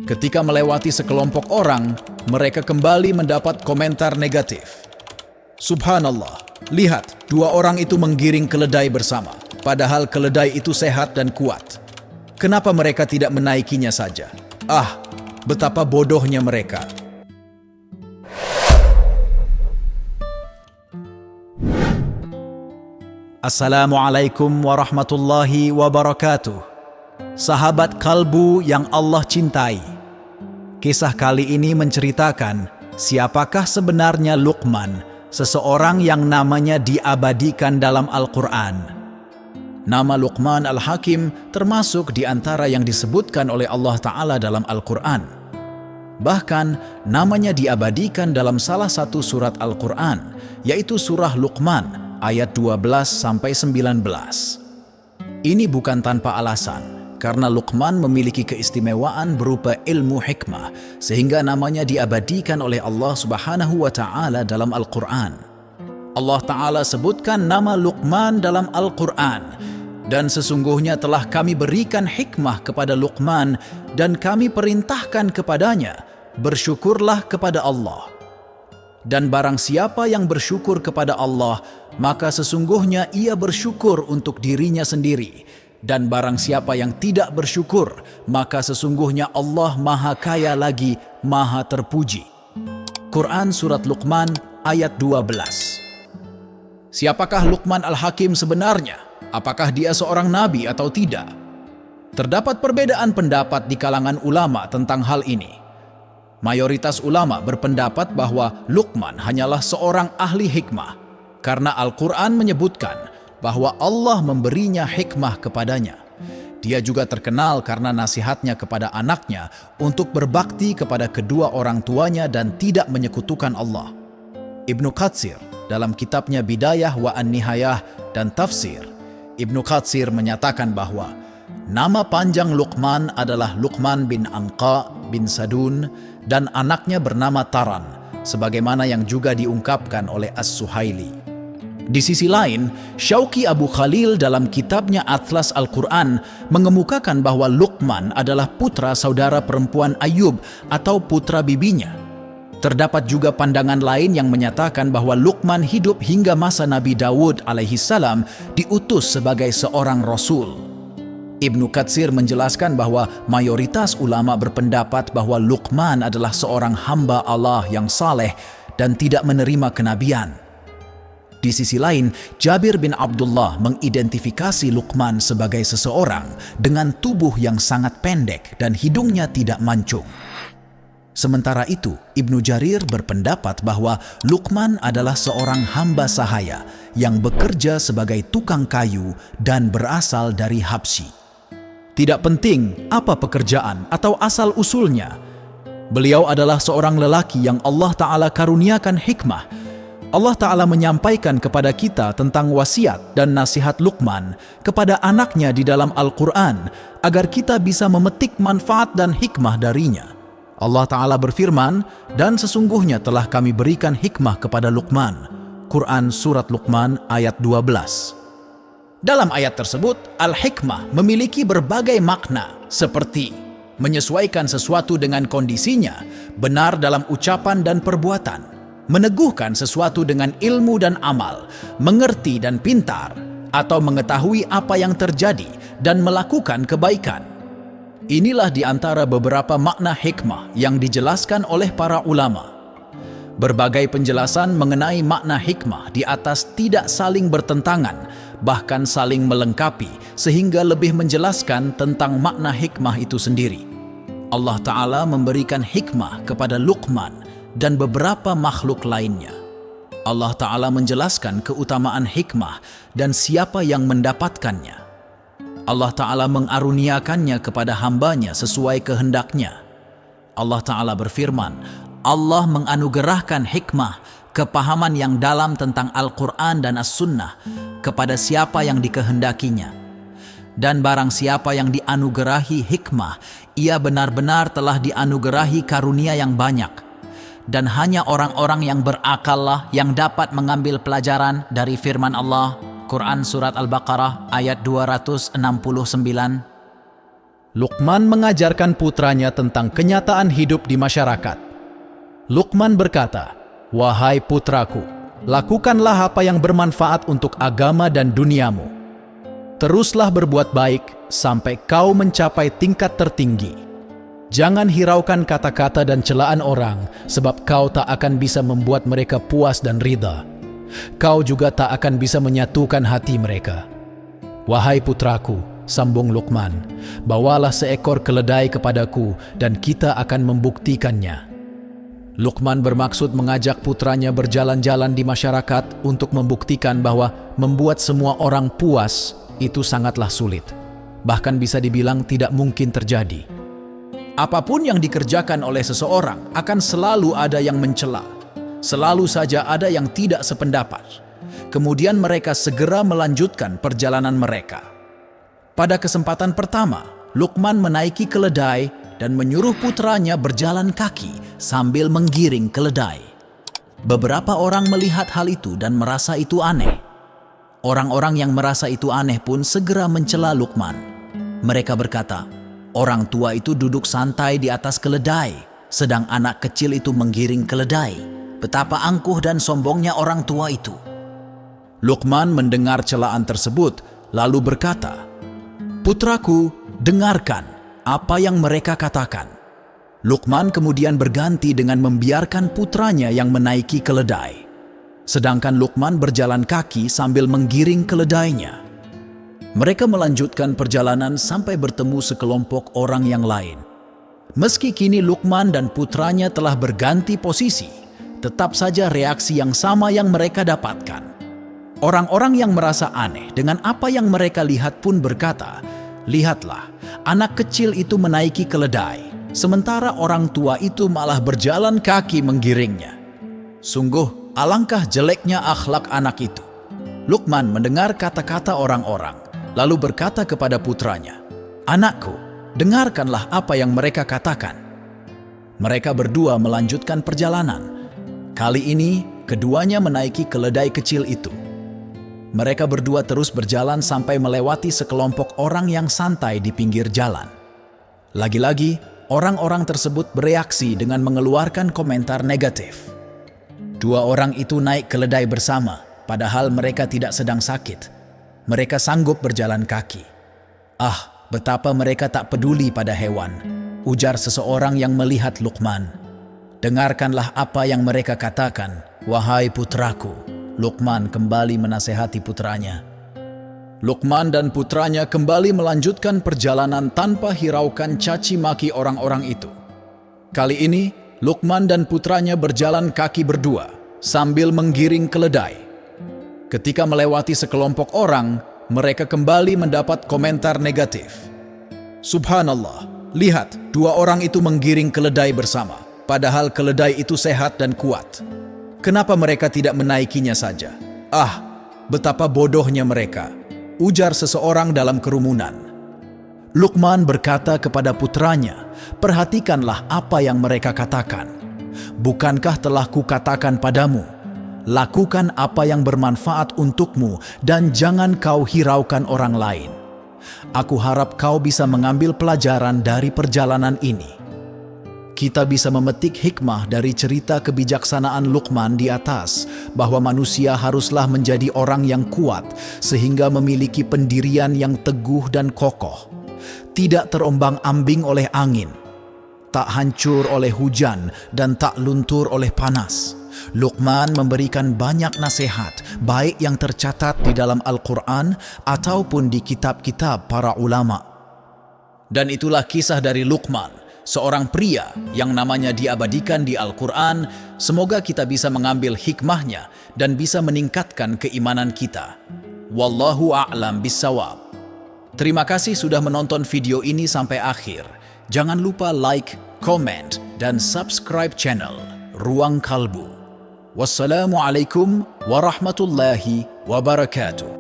Ketika melewati sekelompok orang, mereka kembali mendapat komentar negatif. Subhanallah, lihat, dua orang itu menggiring keledai bersama, padahal keledai itu sehat dan kuat. Kenapa mereka tidak menaikinya saja? Ah, betapa bodohnya mereka. Assalamualaikum warahmatullahi wabarakatuh. Sahabat kalbu yang Allah cintai. Kisah kali ini menceritakan siapakah sebenarnya Luqman, seseorang yang namanya diabadikan dalam Al-Quran. Nama Luqman Al-Hakim termasuk di antara yang disebutkan oleh Allah Ta'ala dalam Al-Quran. Bahkan namanya diabadikan dalam salah satu surat Al-Quran, yaitu surah Luqman, ayat 12-19. Ini bukan tanpa alasan, karena Luqman memiliki keistimewaan berupa ilmu hikmah, sehingga namanya diabadikan oleh Allah Subhanahu wa Ta'ala dalam Al-Quran. Allah Ta'ala sebutkan nama Luqman dalam Al-Quran, dan sesungguhnya telah kami berikan hikmah kepada Luqman, dan kami perintahkan kepadanya, bersyukurlah kepada Allah. Dan barang siapa yang bersyukur kepada Allah, maka sesungguhnya ia bersyukur untuk dirinya sendiri. Dan barang siapa yang tidak bersyukur, maka sesungguhnya Allah Maha Kaya lagi Maha Terpuji. Quran Surat Luqman ayat 12. Siapakah Luqman Al-Hakim sebenarnya? Apakah dia seorang nabi atau tidak? Terdapat perbedaan pendapat di kalangan ulama tentang hal ini. Mayoritas ulama berpendapat bahwa Luqman hanyalah seorang ahli hikmah, karena Al-Quran menyebutkan bahwa Allah memberinya hikmah kepadanya. Dia juga terkenal karena nasihatnya kepada anaknya untuk berbakti kepada kedua orang tuanya dan tidak menyekutukan Allah. Ibnu Katsir dalam kitabnya Bidayah wa An-Nihayah dan Tafsir, Ibnu Katsir menyatakan bahwa nama panjang Luqman adalah Luqman bin Anqa bin Sadun dan anaknya bernama Taran, sebagaimana yang juga diungkapkan oleh As-Suhaili. Di sisi lain, Syauqi Abu Khalil dalam kitabnya Atlas Al-Quran mengemukakan bahwa Luqman adalah putra saudara perempuan Ayub atau putra bibinya. Terdapat juga pandangan lain yang menyatakan bahwa Luqman hidup hingga masa Nabi Dawud alaihissalam diutus sebagai seorang rasul. Ibnu Katsir menjelaskan bahwa mayoritas ulama berpendapat bahwa Luqman adalah seorang hamba Allah yang saleh dan tidak menerima kenabian. Di sisi lain, Jabir bin Abdullah mengidentifikasi Luqman sebagai seseorang dengan tubuh yang sangat pendek dan hidungnya tidak mancung. Sementara itu, Ibnu Jarir berpendapat bahwa Luqman adalah seorang hamba sahaya yang bekerja sebagai tukang kayu dan berasal dari Habsyi. Tidak penting apa pekerjaan atau asal-usulnya. Beliau adalah seorang lelaki yang Allah Ta'ala karuniakan hikmah. Allah Ta'ala menyampaikan kepada kita tentang wasiat dan nasihat Luqman kepada anaknya di dalam Al-Quran agar kita bisa memetik manfaat dan hikmah darinya. Allah Ta'ala berfirman, dan sesungguhnya telah kami berikan hikmah kepada Luqman. Quran Surat Luqman ayat 12. Dalam ayat tersebut, al-hikmah memiliki berbagai makna seperti menyesuaikan sesuatu dengan kondisinya, benar dalam ucapan dan perbuatan, meneguhkan sesuatu dengan ilmu dan amal, mengerti dan pintar, atau mengetahui apa yang terjadi dan melakukan kebaikan. Inilah di antara beberapa makna hikmah yang dijelaskan oleh para ulama. Berbagai penjelasan mengenai makna hikmah di atas tidak saling bertentangan, bahkan saling melengkapi, sehingga lebih menjelaskan tentang makna hikmah itu sendiri. Allah Ta'ala memberikan hikmah kepada Luqman dan beberapa makhluk lainnya. Allah Ta'ala menjelaskan keutamaan hikmah dan siapa yang mendapatkannya. Allah Ta'ala mengaruniakannya kepada hambanya sesuai kehendaknya. Allah Ta'ala berfirman, Allah menganugerahkan hikmah, kepahaman yang dalam tentang Al-Quran dan As-Sunnah kepada siapa yang dikehendakinya. Dan barang siapa yang dianugerahi hikmah, ia benar-benar telah dianugerahi karunia yang banyak. Dan hanya orang-orang yang berakallah yang dapat mengambil pelajaran dari firman Allah. Quran Surat Al-Baqarah ayat 269. Luqman mengajarkan putranya tentang kenyataan hidup di masyarakat. Luqman berkata, "Wahai putraku, lakukanlah apa yang bermanfaat untuk agama dan duniamu. Teruslah berbuat baik sampai kau mencapai tingkat tertinggi. Jangan hiraukan kata-kata dan celaan orang, sebab kau tak akan bisa membuat mereka puas dan ridha. Kau juga tak akan bisa menyatukan hati mereka. Wahai putraku," sambung Luqman, "bawalah seekor keledai kepadaku dan kita akan membuktikannya." Luqman bermaksud mengajak putranya berjalan-jalan di masyarakat untuk membuktikan bahwa membuat semua orang puas itu sangatlah sulit. Bahkan bisa dibilang tidak mungkin terjadi. Apapun yang dikerjakan oleh seseorang akan selalu ada yang mencela. Selalu saja ada yang tidak sependapat. Kemudian mereka segera melanjutkan perjalanan mereka. Pada kesempatan pertama, Luqman menaiki keledai dan menyuruh putranya berjalan kaki sambil menggiring keledai. Beberapa orang melihat hal itu dan merasa itu aneh. Orang-orang yang merasa itu aneh pun segera mencela Luqman. Mereka berkata, "Orang tua itu duduk santai di atas keledai, sedang anak kecil itu menggiring keledai. Betapa angkuh dan sombongnya orang tua itu." Luqman mendengar celaan tersebut, lalu berkata, "Putraku, dengarkan apa yang mereka katakan." Luqman kemudian berganti dengan membiarkan putranya yang menaiki keledai. Sedangkan Luqman berjalan kaki sambil menggiring keledainya. Mereka melanjutkan perjalanan sampai bertemu sekelompok orang yang lain. Meski kini Luqman dan putranya telah berganti posisi, tetap saja reaksi yang sama yang mereka dapatkan. Orang-orang yang merasa aneh dengan apa yang mereka lihat pun berkata, "Lihatlah, anak kecil itu menaiki keledai, sementara orang tua itu malah berjalan kaki menggiringnya. Sungguh alangkah jeleknya akhlak anak itu." Luqman mendengar kata-kata orang-orang, lalu berkata kepada putranya, "Anakku, dengarkanlah apa yang mereka katakan." Mereka berdua melanjutkan perjalanan. Kali ini, keduanya menaiki keledai kecil itu. Mereka berdua terus berjalan sampai melewati sekelompok orang yang santai di pinggir jalan. Lagi-lagi, orang-orang tersebut bereaksi dengan mengeluarkan komentar negatif. Dua orang itu naik keledai bersama, padahal mereka tidak sedang sakit. Mereka sanggup berjalan kaki. "Ah, betapa mereka tak peduli pada hewan," ujar seseorang yang melihat Luqman. "Dengarkanlah apa yang mereka katakan, wahai putraku." Luqman kembali menasehati putranya. Luqman dan putranya kembali melanjutkan perjalanan tanpa hiraukan caci maki orang-orang itu. Kali ini, Luqman dan putranya berjalan kaki berdua sambil menggiring keledai. Ketika melewati sekelompok orang, mereka kembali mendapat komentar negatif. "Subhanallah, lihat, dua orang itu menggiring keledai bersama, padahal keledai itu sehat dan kuat. Kenapa mereka tidak menaikinya saja? Ah, betapa bodohnya mereka," ujar seseorang dalam kerumunan. Luqman berkata kepada putranya, "Perhatikanlah apa yang mereka katakan. Bukankah telah kukatakan padamu, lakukan apa yang bermanfaat untukmu dan jangan kau hiraukan orang lain. Aku harap kau bisa mengambil pelajaran dari perjalanan ini." Kita bisa memetik hikmah dari cerita kebijaksanaan Luqman di atas, bahwa manusia haruslah menjadi orang yang kuat sehingga memiliki pendirian yang teguh dan kokoh, tidak terombang-ambing oleh angin, tak hancur oleh hujan, dan tak luntur oleh panas. Luqman memberikan banyak nasihat, baik yang tercatat di dalam Al-Quran ataupun di kitab-kitab para ulama. Dan itulah kisah dari Luqman, seorang pria yang namanya diabadikan di Al-Quran. Semoga kita bisa mengambil hikmahnya dan bisa meningkatkan keimanan kita. Wallahu a'lam bissawab. Terima kasih sudah menonton video ini sampai akhir. Jangan lupa like, comment, dan subscribe channel Ruang Kalbu. Wassalamualaikum warahmatullahi wabarakatuh.